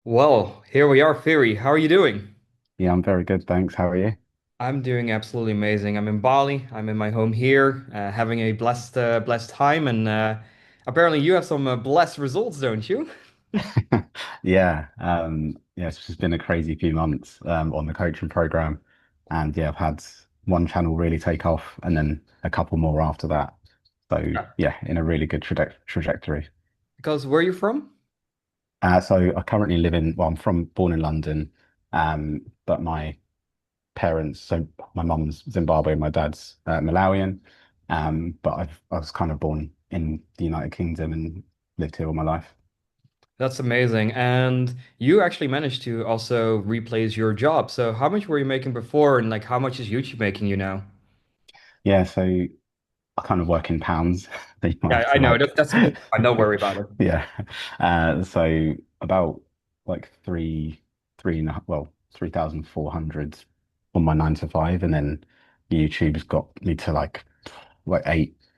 Well, here we are, Fury. How are you doing? Yeah, I'm very good, thanks. How are you? I'm doing absolutely amazing. I'm in Bali. I'm in my home here, having a blessed time, and apparently you have some blessed results, don't you? Yeah, it's just been a crazy few months on the coaching program, and yeah, I've had one channel really take off, and then a couple more after that. So Yeah. yeah, in a really good trajectory. Because where are you from? So I currently live in, well, I'm born in London, but my parents, so my mum's Zimbabwe, my dad's Malawian, but I was kind of born in the United Kingdom and lived here all my life. That's amazing. And you actually managed to also replace your job. So how much were you making before, and like how much is YouTube making you now? Yeah, so I kind of work in pounds. So you might Yeah, have I to know. like, That's completely fine. Don't worry about it. yeah. So about like three and a half, well, 3,400 on my 9 to 5, and then YouTube's got me to like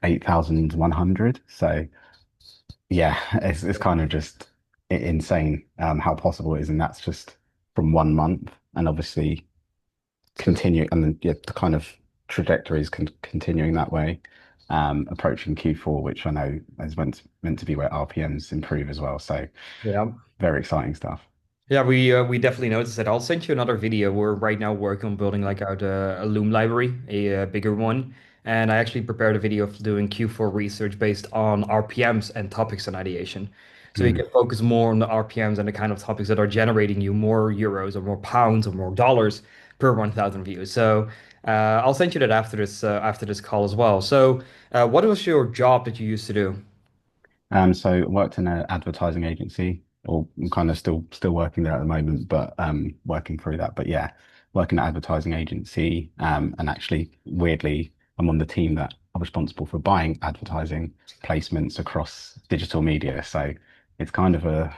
8,100. So yeah, it's kind of just insane how possible it is, and that's just from 1 month, and obviously It's good. continue, and then yeah, the kind of trajectory is continuing that way, approaching Q4, which I know is meant to be where RPMs improve as well. So Yeah. very exciting stuff. Yeah, we definitely noticed that. I'll send you another video. We're right now working on building like out a Loom library, a bigger one. And I actually prepared a video of doing Q4 research based on RPMs and topics and ideation. So you Mm. can focus more on the RPMs and the kind of topics that are generating you more euros or more pounds or more dollars per 1,000 views. So I'll send you that after this call as well. So what was your job that you used to do? So I worked in an advertising agency, or I'm kind of still working there at the moment, but working through that. But yeah, working at advertising agency, and actually weirdly, I'm on the team that are responsible for buying advertising placements across digital media. So it's kind of a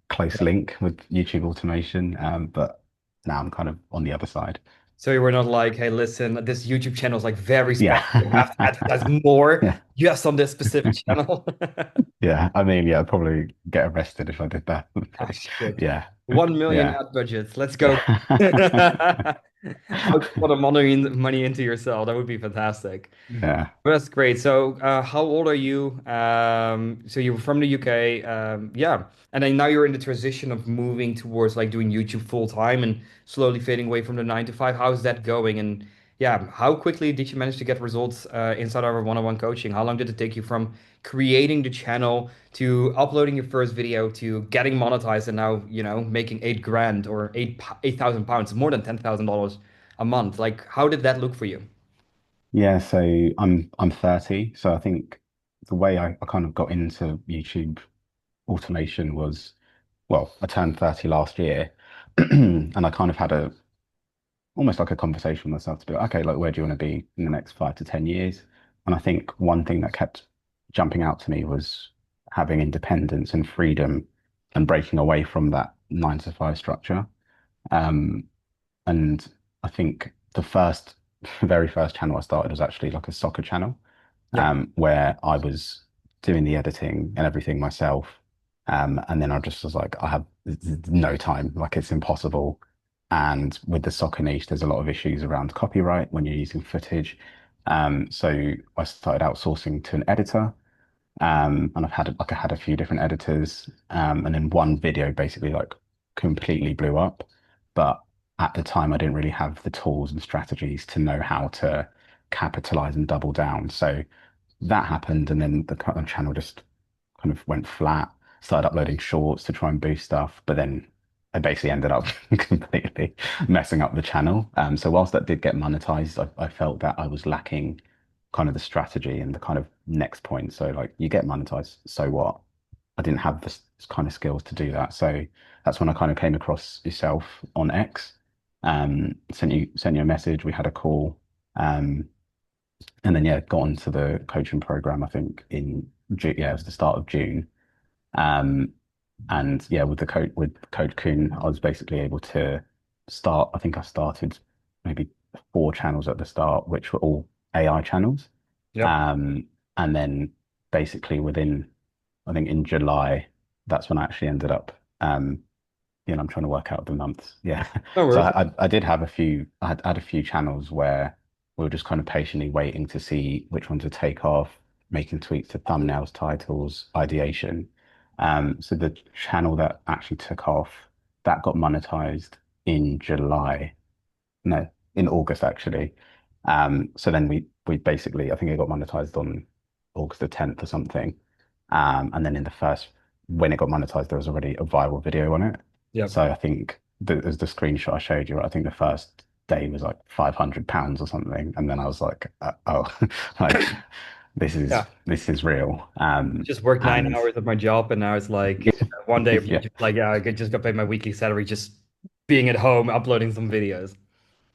close link with YouTube automation, but now I'm kind of on the other side. So you were not like, hey, listen, this YouTube channel is like very Yeah. special. You have to advertise more Yeah. just on this specific channel. Yeah. I mean, yeah, I'd probably get arrested if I did that. Ah, But shit. yeah. 1 million Yeah. ad budgets. Let's go. Yeah. How to put the money into yourself. That would be fantastic. Yeah. Well, that's great. So, how old are you? So you were from the UK, yeah, and then now you're in the transition of moving towards like doing YouTube full time and slowly fading away from the 9 to 5. How's that going? And yeah, how quickly did you manage to get results inside our one-on-one coaching? How long did it take you from creating the channel to uploading your first video to getting monetized and now, making 8 grand or 8,000 pounds, more than $10,000 a month? Like, how did that look for you? Yeah. So I'm 30. So I think the way I kind of got into YouTube automation was, well, I turned 30 last year and I kind of had a almost like a conversation with myself to be like, okay, like where do you want to be in the next 5 to 10 years? And I think one thing that kept jumping out to me was having independence and freedom and breaking away from that 9 to 5 structure. Um, and I think the very first channel I started was actually like a soccer channel, Yep. where I was doing the editing and everything myself. And then I just was like, I have no time, like it's impossible. And with the soccer niche, there's a lot of issues around copyright when you're using footage. So I started outsourcing to an editor. And I had a few different editors. And then one video basically like completely blew up. But at the time, I didn't really have the tools and strategies to know how to capitalize and double down. So that happened, and then the channel just kind of went flat. Started uploading shorts to try and boost stuff, but then I basically ended up completely messing up the channel. So whilst that did get monetized, I felt that I was lacking kind of the strategy and the kind of next point. So like you get monetized, so what? I didn't have this kind of skills to do that. So that's when I kind of came across yourself on X. Sent you a message. We had a call. Um, and then yeah, got onto the coaching program. I think in June, yeah, it was the start of June. Um, and yeah, with Code Kuhn, I was basically able to start. I think I started maybe 4 channels at the start, which were all AI channels. Yep. Um, and then basically within, I think in July, that's when I actually ended up you know, I'm trying to work out the months. Yeah. No So worries. I did have a few, I had a few channels where we were just kind of patiently waiting to see which one to take off, making tweaks to thumbnails, titles, ideation. So the channel that actually took off, that got monetized in July. No, in August actually. So then we basically, I think it got monetized on August the 10th or something. And then in the first, when it got monetized, there was already a viral video on it. Yep. So I think as the screenshot I showed you, I think the first day was like £500 or something, and then I was like, oh, like Yeah. this is real. Just worked nine And hours of my job, and now it's like one day of yeah, just like, yeah, I could just got paid my weekly salary just being at home uploading some videos.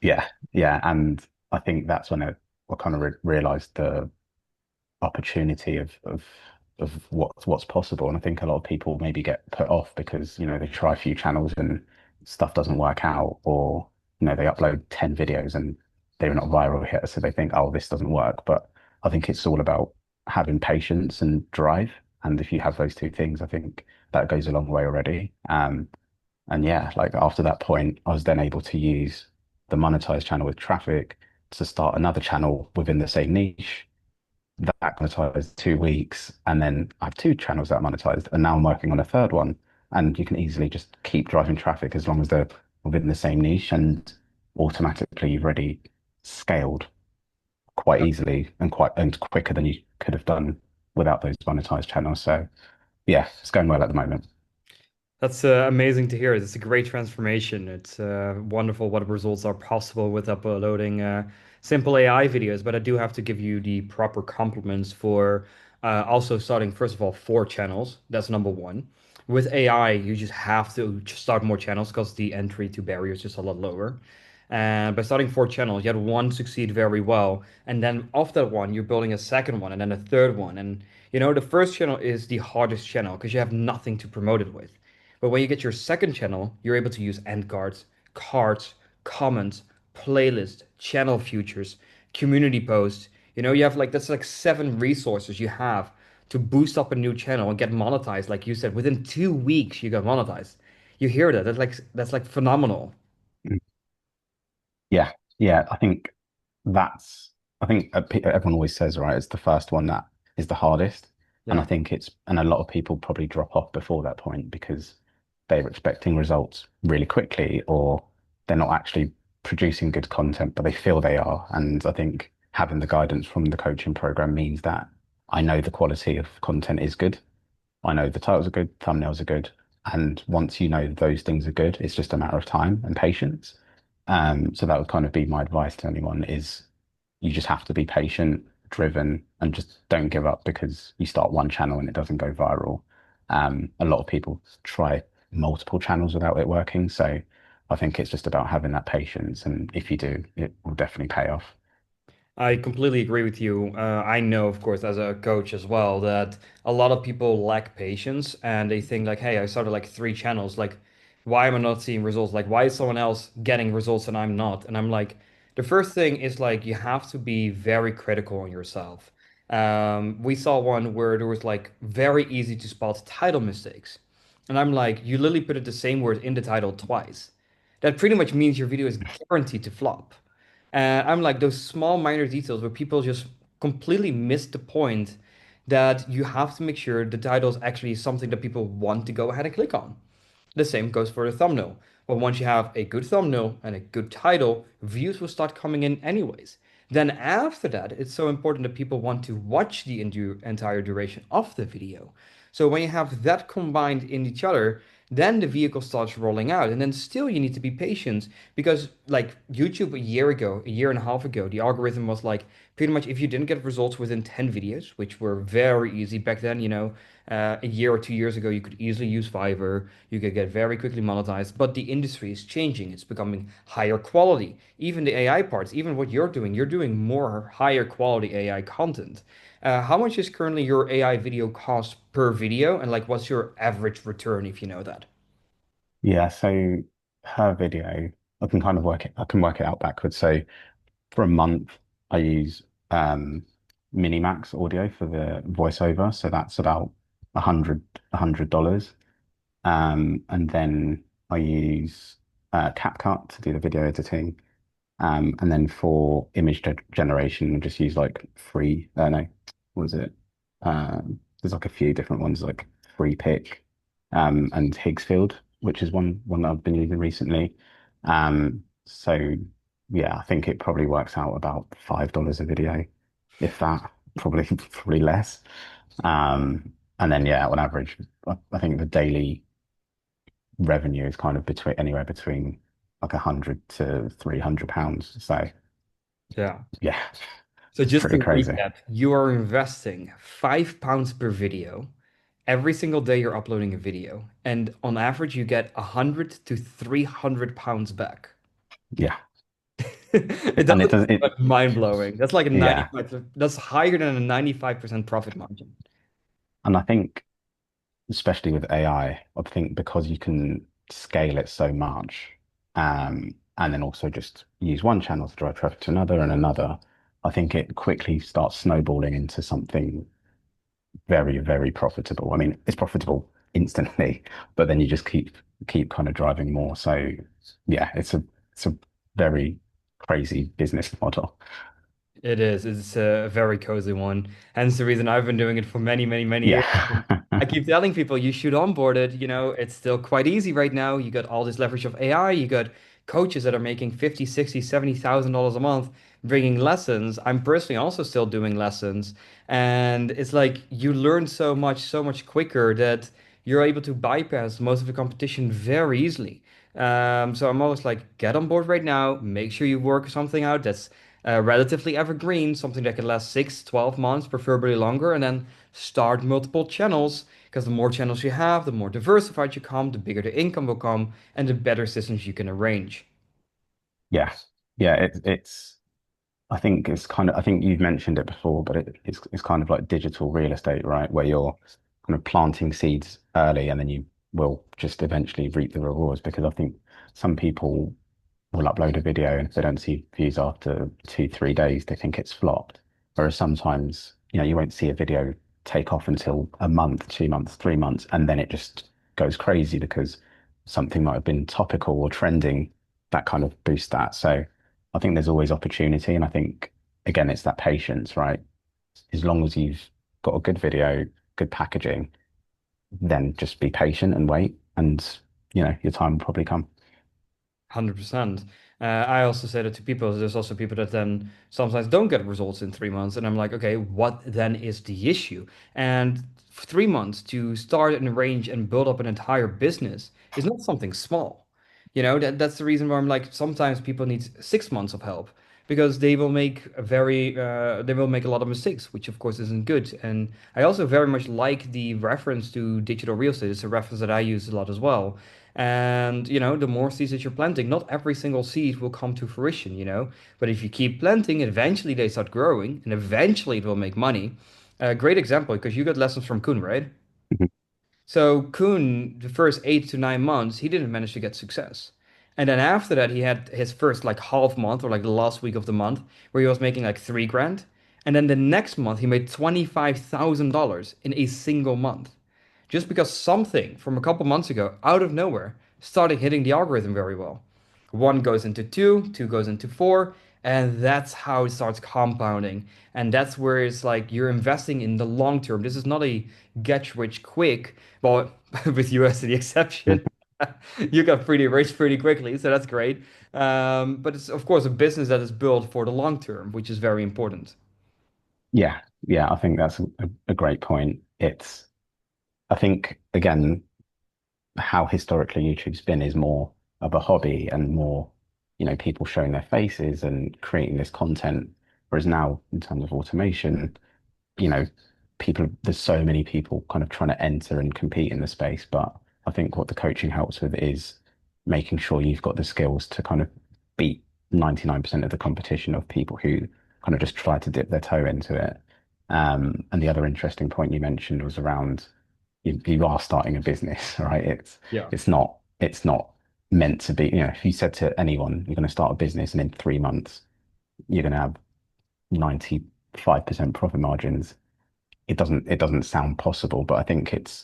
yeah, yeah, and I think that's when I kind of realized the opportunity of what's possible. And I think a lot of people maybe get put off because, you know, they try a few channels and stuff doesn't work out, or, you know, they upload 10 videos and they're not viral yet. So they think, oh, this doesn't work. But I think it's all about having patience and drive. And if you have those two things, I think that goes a long way already. And yeah, like after that point, I was then able to use the monetized channel with traffic to start another channel within the same niche that monetized 2 weeks, and then I have two channels that are monetized, and now I'm working on a third one. And you can easily just keep driving traffic as long as they're within the same niche, and automatically you've already scaled quite easily and quite and quicker than you could have done without those monetized channels. So yeah, it's going well at the moment. That's amazing to hear. It's a great transformation. It's wonderful what results are possible with uploading simple AI videos. But I do have to give you the proper compliments for also starting, first of all, 4 channels. That's number one. With AI, you just have to just start more channels because the entry to barrier is just a lot lower. And by starting 4 channels, you had one succeed very well. And then off that one, you're building a second one and then a third one. And you know, the first channel is the hardest channel because you have nothing to promote it with. But when you get your second channel, you're able to use end cards, comments, playlist, channel futures, community posts. You know, you have like that's like 7 resources you have to boost up a new channel and get monetized. Like you said, within 2 weeks you got monetized. You hear that? That's like phenomenal. Yeah, yeah. That's, I think everyone always says, right, it's the first one that is the hardest. And I Yeah. think and a lot of people probably drop off before that point because they're expecting results really quickly, or they're not actually producing good content, but they feel they are. And I think having the guidance from the coaching program means that I know the quality of content is good. I know the titles are good, thumbnails are good. And once you know those things are good, it's just a matter of time and patience. So that would kind of be my advice to anyone is you just have to be patient, driven, and just don't give up because you start one channel and it doesn't go viral. A lot of people try multiple channels without it working. So I think it's just about having that patience. And if you do, it will definitely pay off. I completely agree with you. I know, of course, as a coach as well, that a lot of people lack patience and they think like, hey, I started like 3 channels. Like, why am I not seeing results? Like, why is someone else getting results and I'm not? And I'm like, the first thing is like you have to be very critical on yourself. We saw one where there was like very easy to spot title mistakes. And I'm like, you literally put it the same word in the title twice. That pretty much means your video is guaranteed to flop. I'm like those small minor details where people just completely miss the point that you have to make sure the title is actually something that people want to go ahead and click on. The same goes for the thumbnail. But once you have a good thumbnail and a good title, views will start coming in anyways. Then after that, it's so important that people want to watch the entire duration of the video. So when you have that combined in each other, then the vehicle starts rolling out. And then still you need to be patient because like YouTube a year ago, a year and a half ago, the algorithm was like pretty much if you didn't get results within 10 videos, which were very easy back then, you know, a year or 2 years ago, you could easily use Fiverr. You could get very quickly monetized, but the industry is changing. It's becoming higher quality. Even the AI parts, even what you're doing more higher quality AI content. How much is currently your AI video cost per video? And like, what's your average return if you know that? Yeah, so per video, I can work it out backwards. So for a month, I use Minimax audio for the voiceover. So that's about $100. And then I use CapCut to do the video editing. And then for image generation, I just use like free, no, what is it? There's like a few different ones like Free Pick, and Higgsfield, which is one that I've been using recently. So yeah, I think it probably works out about $5 a video, if that, probably probably less. And then yeah, on average, I think the daily revenue is kind of between anywhere between like 100 to 300 pounds. So Yeah. yeah, So it's just pretty to crazy. recap, you are investing £5 per video. Every single day you're uploading a video, and on average you get 100 to 300 pounds back. Yeah. It And it doesn't does it, like mind blowing. That's like a yeah. 95, that's higher than a 95% profit margin. And I think especially with AI, I think because you can scale it so much, and then also just use one channel to drive traffic to another and another, I think it quickly starts snowballing into something very, very profitable. I mean, it's profitable instantly, but then you just keep kind of driving more. So yeah, it's a very crazy business model. It is. It's a very cozy one. Hence the reason I've been doing it for many, many, many Yeah. years. And I keep telling people you should onboard it. You know, it's still quite easy right now. You got all this leverage of AI. You got coaches that are making 50, 60, $70,000 a month bringing lessons. I'm personally also still doing lessons. And it's like you learn so much quicker that you're able to bypass most of the competition very easily. So I'm always like, get on board right now. Make sure you work something out that's relatively evergreen, something that can last 6, 12 months, preferably longer, and then start multiple channels. Because the more channels you have, the more diversified you come, the bigger the income will come, and the better systems you can arrange. Yeah. Yeah. It's I think it's kind of, I think you've mentioned it before, but it's kind of like digital real estate, right? Where you're kind of planting seeds early and then you will just eventually reap the rewards. Because I think some people will upload a video and if they don't see views after 2, 3 days, they think it's flopped. Whereas sometimes, you won't see a video take off until a month, 2 months, 3 months, and then it just goes crazy because something might have been topical or trending that kind of boosts that. So I think there's always opportunity. And I think, again, it's that patience, right? As long as you've got a good video, good packaging, then just be patient and wait. And, your time will probably come. 100%. I also say that to people. There's also people that then sometimes don't get results in 3 months. And I'm like, okay, what then is the issue? And 3 months to start and arrange and build up an entire business is not something small. That's the reason why I'm like, sometimes people need 6 months of help because they will make a lot of mistakes, which of course isn't good. And I also very much like the reference to digital real estate. It's a reference that I use a lot as well. And, the more seeds that you're planting, not every single seed will come to fruition. But if you keep planting, eventually they start growing and eventually it will make money. A great example, because you got lessons from Kuhn, right? Mhm. So Kuhn, the first 8 to 9 months, he didn't manage to get success. And then after that, he had his first like half month or like the last week of the month where he was making like 3 grand. And then the next month, he made $25,000 in a single month. Just because something from a couple months ago, out of nowhere, started hitting the algorithm very well. One goes into two, two goes into four, and that's how it starts compounding. And that's where it's like you're investing in the long term. This is not a get rich quick, well, with you as the exception. You got pretty rich pretty quickly, so that's great. But it's of course a business that is built for the long term, which is very important. Yeah. Yeah. I think that's a great point. I think, again, how historically YouTube's been is more of a hobby and more, people showing their faces and creating this content. Whereas now, in terms of automation, you know, there's so many people kind of trying to enter and compete in the space. But I think what the coaching helps with is making sure you've got the skills to kind of beat 99% of the competition of people who kind of just try to dip their toe into it. And the other interesting point you mentioned was around you are starting a business, right? Yeah. It's not meant to be, if you said to anyone you're going to start a business and in 3 months you're going to have 95% profit margins, it doesn't sound possible, but I think it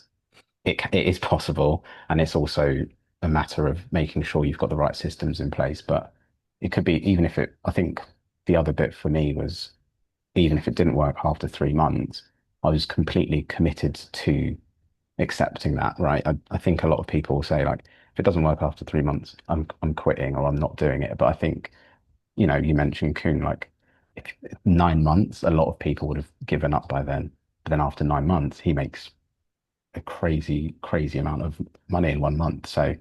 is possible, and it's also a matter of making sure you've got the right systems in place. But it could be even if it, I think the other bit for me was even if it didn't work after 3 months, I was completely committed to accepting that, right? I think a lot of people say like, if it doesn't work after 3 months, I'm quitting or I'm not doing it. But I think, you mentioned Kuhn, like if 9 months, a lot of people would have given up by then. But then after 9 months, he makes a crazy, crazy amount of money in 1 month. So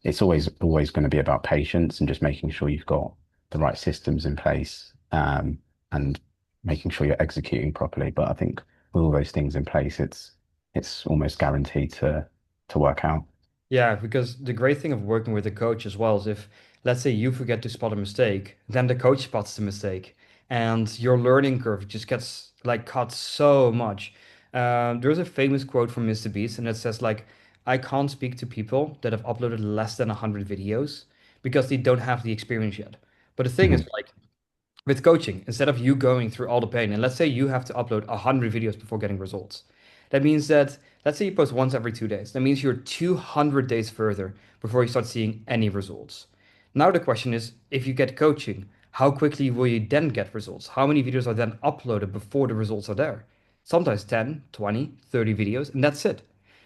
it's always going to be about patience and just making sure you've got the right systems in place, and making sure you're executing properly. But I think with all those things in place, it's almost guaranteed to work out. Yeah, because the great thing of working with a coach as well is if, let's say, you forget to spot a mistake, then the coach spots the mistake, and your learning curve just gets like cut so much. There's a famous quote from Mr. Beast, and it says like, "I can't speak to people that have uploaded less than 100 videos because they don't have the experience yet." But the thing is, Mhm. like, with coaching, instead of you going through all the pain, and let's say you have to upload 100 videos before getting results, that means that, let's say you post once every 2 days, that means you're 200 days further before you start seeing any results. Now the question is, if you get coaching, how quickly will you then get results? How many videos are then uploaded before the results are there? Sometimes 10, 20, 30 videos, and that's it.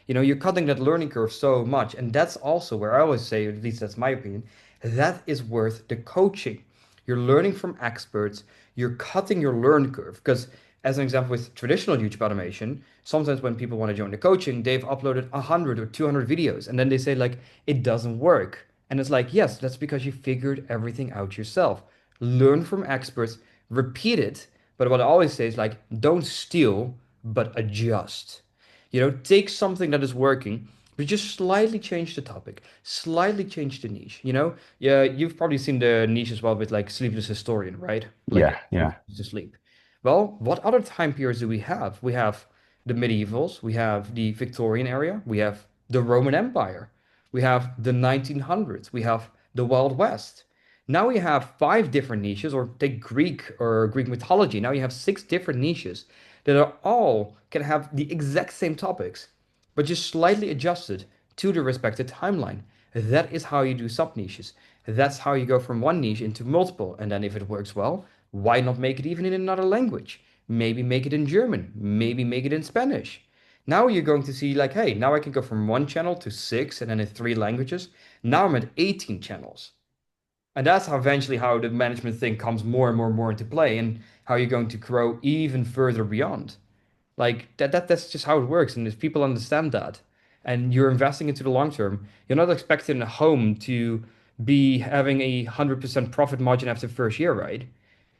You're cutting that learning curve so much, and that's also where I always say, at least that's my opinion, that is worth the coaching. You're learning from experts, you're cutting your learn curve. Because, as an example, with traditional YouTube automation, sometimes when people want to join the coaching, they've uploaded 100 or 200 videos, and then they say, like, it doesn't work. And it's like, yes, that's because you figured everything out yourself. Learn from experts, repeat it. But what I always say is, like, don't steal, but adjust. Take something that is working, but just slightly change the topic, slightly change the niche. Yeah, you've probably seen the niche as well with like sleepless historian, right? Like Yeah, yeah, to sleep. Well, what other time periods do we have? We have the medievals, we have the Victorian area, we have the Roman Empire, we have the 1900s, we have the Wild West. Now we have five different niches, or take Greek or Greek mythology. Now you have six different niches that are all can have the exact same topics, but just slightly adjusted to the respective timeline. That is how you do sub niches. That's how you go from one niche into multiple. And then if it works well, why not make it even in another language? Maybe make it in German, maybe make it in Spanish. Now you're going to see like, hey, now I can go from one channel to six and then in three languages. Now I'm at 18 channels. And that's how eventually how the management thing comes more and more and more into play and how you're going to grow even further beyond. Like that's just how it works. And if people understand that and you're investing into the long term, you're not expecting a home to be having 100% profit margin after the first year, right?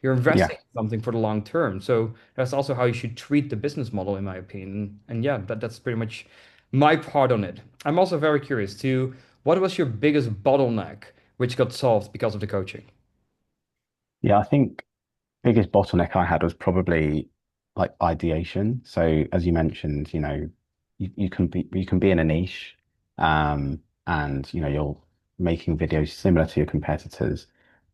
You're yeah. investing in something for the long term. So that's also how you should treat the business model, in my opinion. And yeah, that's pretty much my part on it. I'm also very curious to what was your biggest bottleneck which got solved because of the coaching? Yeah, I think biggest bottleneck I had was probably like ideation. So as you mentioned, you can be in a niche, and you're making videos similar to your competitors.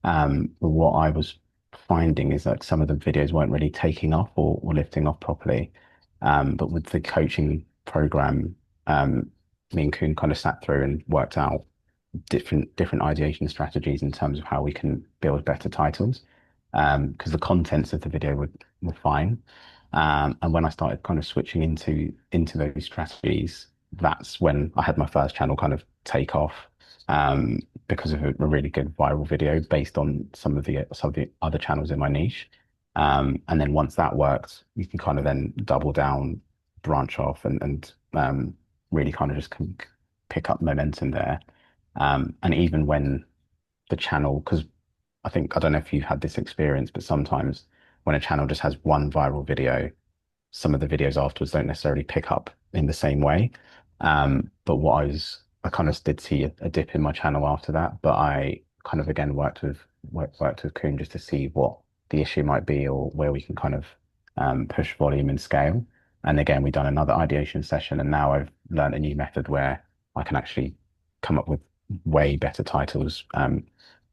But what I was finding is that some of the videos weren't really taking off or lifting off properly. But with the coaching program, me and Kuhn kind of sat through and worked out different ideation strategies in terms of how we can build better titles, because the contents of the video were fine. And when I started kind of switching into those strategies, that's when I had my first channel kind of take off, because of a really good viral video based on some of the other channels in my niche. And then once that worked, you can kind of then double down, branch off, and really kind of just pick up momentum there. And even when the channel, because I don't know if you've had this experience, but sometimes when a channel just has one viral video, some of the videos afterwards don't necessarily pick up in the same way. But I kind of did see a dip in my channel after that, but I kind of again worked with Kuhn just to see what the issue might be or where we can kind of push volume and scale. And again, we've done another ideation session, and now I've learned a new method where I can actually come up with way better titles,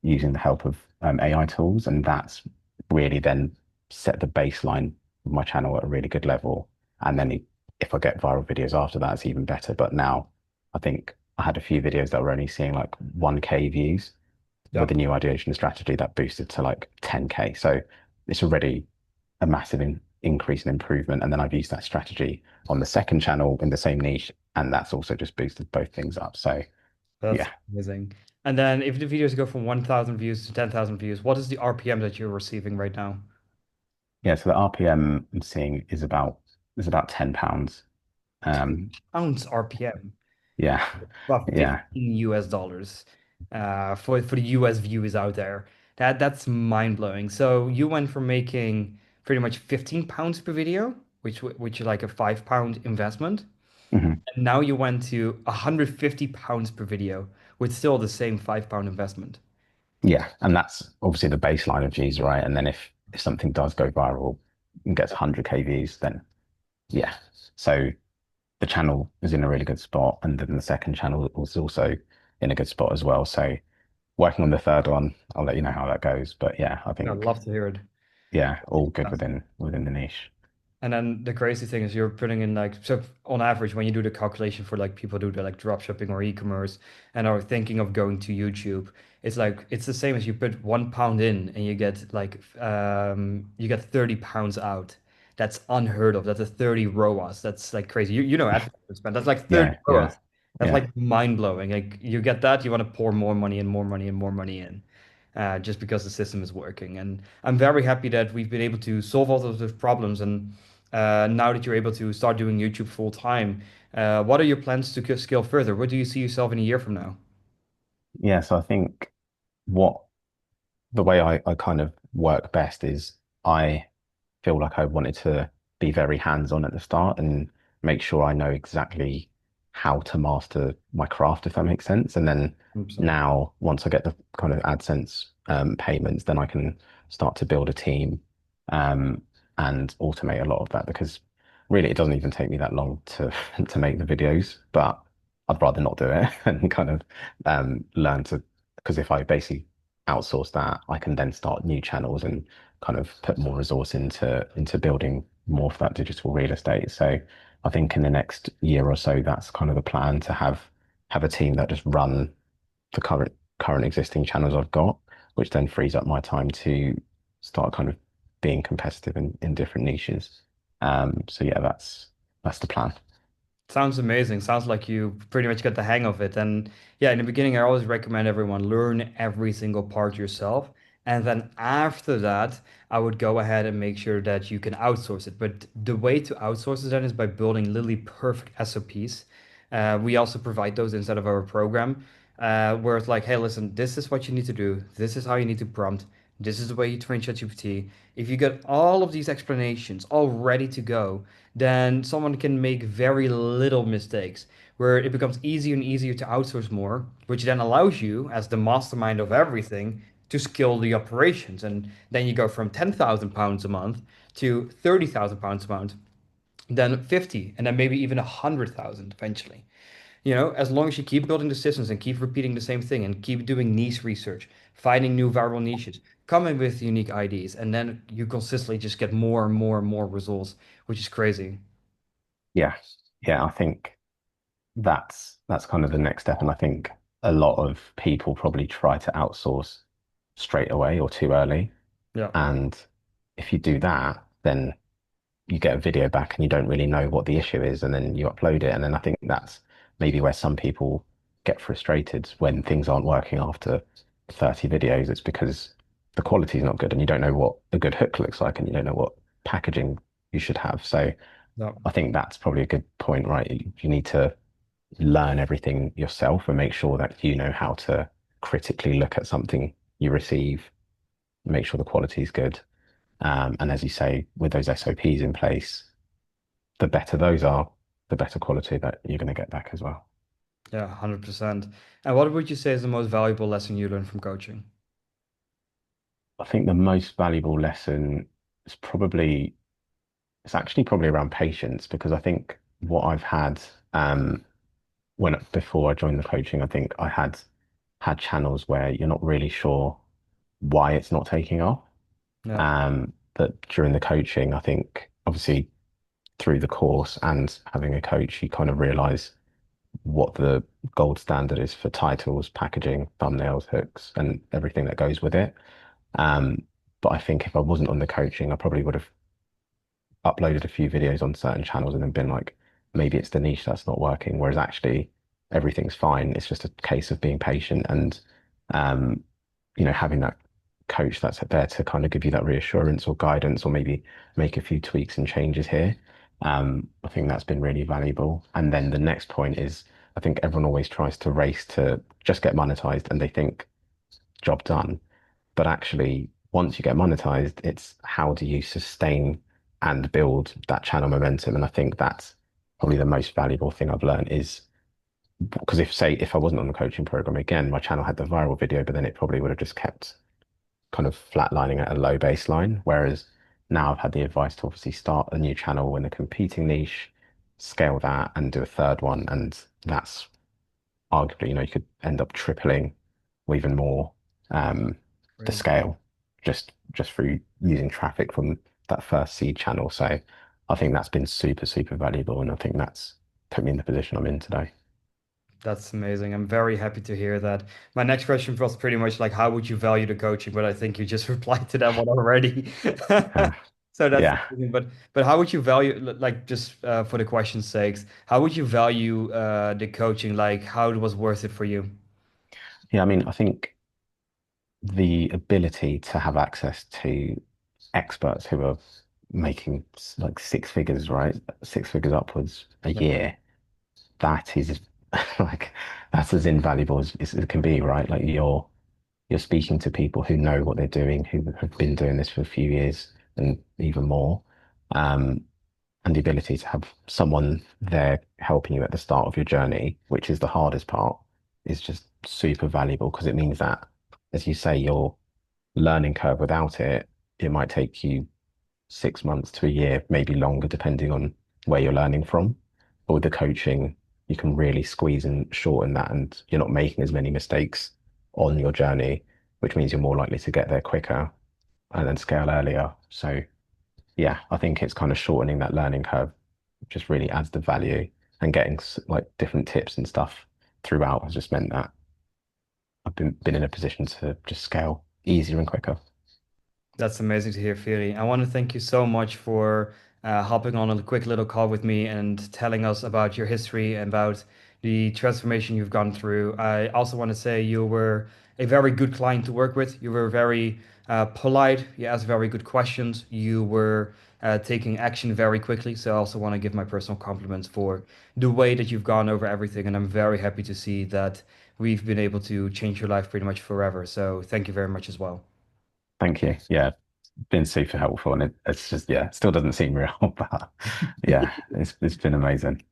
using the help of AI tools, and that's really then set the baseline of my channel at a really good level. And then if I get viral videos after that, it's even better. But now I think I had a few videos that were only seeing like 1K views. With Yeah, the new ideation strategy, that boosted to like 10K. So it's already a massive increase in improvement. And then I've used that strategy on the second channel in the same niche, and that's also just boosted both things up. So that's yeah, amazing. And then if the videos go from 1,000 views to 10,000 views, what is the RPM that you're receiving right now? yeah. So the RPM I'm seeing is about £10. Um, Pounds RPM. yeah, About yeah. 15 US dollars for the US viewers out there. That's mind-blowing. So you went from making pretty much 15 pounds per video, which is like a £5 investment, Mhm. and now you went to 150 pounds per video with still the same £5 investment. Yeah. And that's obviously the baseline of views, right? And then if something does go viral and gets 100K views, then yeah. So the channel is in a really good spot, and then the second channel was also in a good spot as well. So working on the third one, I'll let you know how that goes. But yeah, I I'd think love to hear it. yeah, all good within the niche. And then the crazy thing is you're putting in like so on average when you do the calculation for like people do the like drop shipping or e-commerce and are thinking of going to YouTube, it's like it's the same as you put £1 in and you get like you get £30 out. That's unheard of. That's a 30 ROAS. That's like crazy. You know advertising spend. That's like 30 Yeah, yeah, ROAS. That's yeah, like mind blowing. Like you get that, you want to pour more money and more money and more money in. Just because the system is working. And I'm very happy that we've been able to solve all of those problems and now that you're able to start doing YouTube full time, what are your plans to scale further? Where do you see yourself in a year from now? yeah. So I think what the way I kind of work best is I feel like I wanted to be very hands-on at the start and make sure I know exactly how to master my craft, if that makes sense. And then 100%. now, once I get the kind of AdSense payments, then I can start to build a team um, and automate a lot of that because really it doesn't even take me that long to to make the videos, but I'd rather not do it and kind of learn to because if I basically outsource that, I can then start new channels and kind of put more resource into building more of that digital real estate. So I think in the next year or so, that's kind of the plan to have a team that just run the current existing channels I've got, which then frees up my time to start kind of being competitive in different niches. So yeah, that's the plan. Sounds amazing. Sounds like you pretty much got the hang of it. And yeah, in the beginning, I always recommend everyone learn every single part yourself. And then after that, I would go ahead and make sure that you can outsource it. But the way to outsource it then is by building literally perfect SOPs. We also provide those inside of our program, where it's like, hey, listen, this is what you need to do. This is how you need to prompt. This is the way you train ChatGPT. If you get all of these explanations all ready to go, then someone can make very little mistakes, where it becomes easier and easier to outsource more, which then allows you, as the mastermind of everything, to scale the operations. And then you go from £10,000 a month to £30,000 a month, then 50, and then maybe even 100,000 eventually. You know, as long as you keep building the systems and keep repeating the same thing and keep doing niche research, finding new viral niches, coming with unique ideas, and then you consistently just get more and more and more results, which is crazy. Yeah, yeah. I think that's kind of the next step, and I think a lot of people probably try to outsource straight away or too early. Yeah. And if you do that, then you get a video back and you don't really know what the issue is, and then you upload it. And then I think that's maybe where some people get frustrated when things aren't working after 30 videos. It's because the quality is not good and you don't know what a good hook looks like and you don't know what packaging you should have. So Yeah. I think that's probably a good point, right? You need to learn everything yourself and make sure that you know how to critically look at something you receive, make sure the quality is good. And as you say, with those SOPs in place, the better those are, the better quality that you're going to get back as well. Yeah, 100%. And what would you say is the most valuable lesson you learned from coaching? I think the most valuable lesson is probably, it's actually probably around patience because I think what I've had when before I joined the coaching, I think I had channels where you're not really sure why it's not taking off. Yeah, But during the coaching, I think obviously through the course and having a coach, you kind of realize what the gold standard is for titles, packaging, thumbnails, hooks, and everything that goes with it. Um, but I think if I wasn't on the coaching, I probably would have uploaded a few videos on certain channels and then been like, maybe it's the niche that's not working. Whereas actually everything's fine. It's just a case of being patient and, um, having that coach that's there to kind of give you that reassurance or guidance or maybe make a few tweaks and changes here. I think that's been really valuable. And then the next point is, I think everyone always tries to race to just get monetized and they think job done. But actually, once you get monetized, it's how do you sustain and build that channel momentum? And I think that's probably the most valuable thing I've learned is because if I wasn't on the coaching program again, my channel had the viral video, but then it probably would have just kept kind of flatlining at a low baseline. Whereas now I've had the advice to obviously start a new channel in a competing niche, scale that and do a third one. And that's arguably, you could end up tripling or even more um, the Great. scale just through using traffic from that first seed channel. So I think that's been super, super valuable, and I think that's put me in the position I'm in today. That's amazing. I'm very happy to hear that. My next question was pretty much like, how would you value the coaching? But I think you just replied to that one already. Uh, So that's yeah. amazing. But how would you value, like, just for the question's sakes, how would you value the coaching? Like, how it was worth it for you? Yeah, I mean, I think the ability to have access to experts who are making like six figures, right? Six figures upwards a Right. year, that is like that's as invaluable as it can be, right? Like you're speaking to people who know what they're doing, who have been doing this for a few years and even more. Um, and the ability to have someone there helping you at the start of your journey, which is the hardest part, is just super valuable because it means that, as you say, your learning curve without it, it might take you 6 months to a year, maybe longer, depending on where you're learning from. But with the coaching, you can really squeeze and shorten that, and you're not making as many mistakes on your journey, which means you're more likely to get there quicker and then scale earlier. So, yeah, I think it's kind of shortening that learning curve just really adds the value, and getting like different tips and stuff throughout has just meant that I've been in a position to just scale easier and quicker. That's amazing to hear, Firi. I want to thank you so much for hopping on a quick little call with me and telling us about your history and about the transformation you've gone through. I also want to say you were a very good client to work with. You were very polite. You asked very good questions. You were taking action very quickly. So I also want to give my personal compliments for the way that you've gone over everything. And I'm very happy to see that we've been able to change your life pretty much forever. So thank you very much as well. Thank you. Yeah, been super helpful, and it's just yeah, it still doesn't seem real, but yeah, it's been amazing.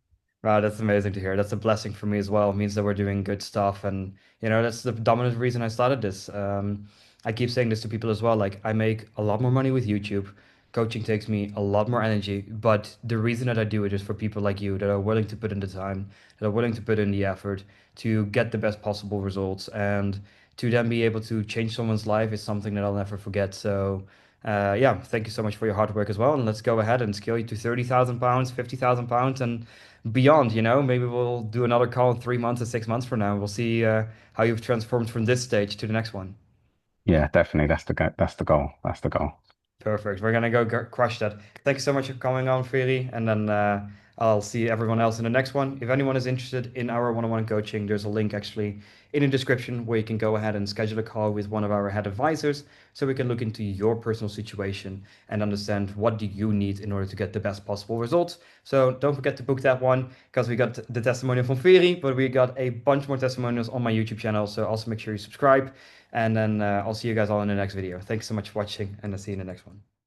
Wow, that's amazing to hear. That's a blessing for me as well. It means that we're doing good stuff. And, that's the dominant reason I started this. I keep saying this to people as well. Like, I make a lot more money with YouTube. Coaching takes me a lot more energy. But the reason that I do it is for people like you that are willing to put in the time, that are willing to put in the effort to get the best possible results. And to then be able to change someone's life is something that I'll never forget. So, yeah, thank you so much for your hard work as well. And let's go ahead and scale you to 30,000 pounds, 50,000 pounds, and beyond, maybe we'll do another call in 3 months or 6 months from now. We'll see how you've transformed from this stage to the next one. Yeah, definitely. That's the go. That's the goal. That's the goal. Perfect. We're gonna go crush that. Thank you so much for coming on, Feli, and then I'll see everyone else in the next one. If anyone is interested in our one-on-one coaching, there's a link actually in the description where you can go ahead and schedule a call with one of our head advisors, so we can look into your personal situation and understand what do you need in order to get the best possible results. So don't forget to book that one because we got the testimonial from Feli, but we got a bunch more testimonials on my YouTube channel. So also make sure you subscribe. And then I'll see you guys all in the next video. Thanks so much for watching, and I'll see you in the next one.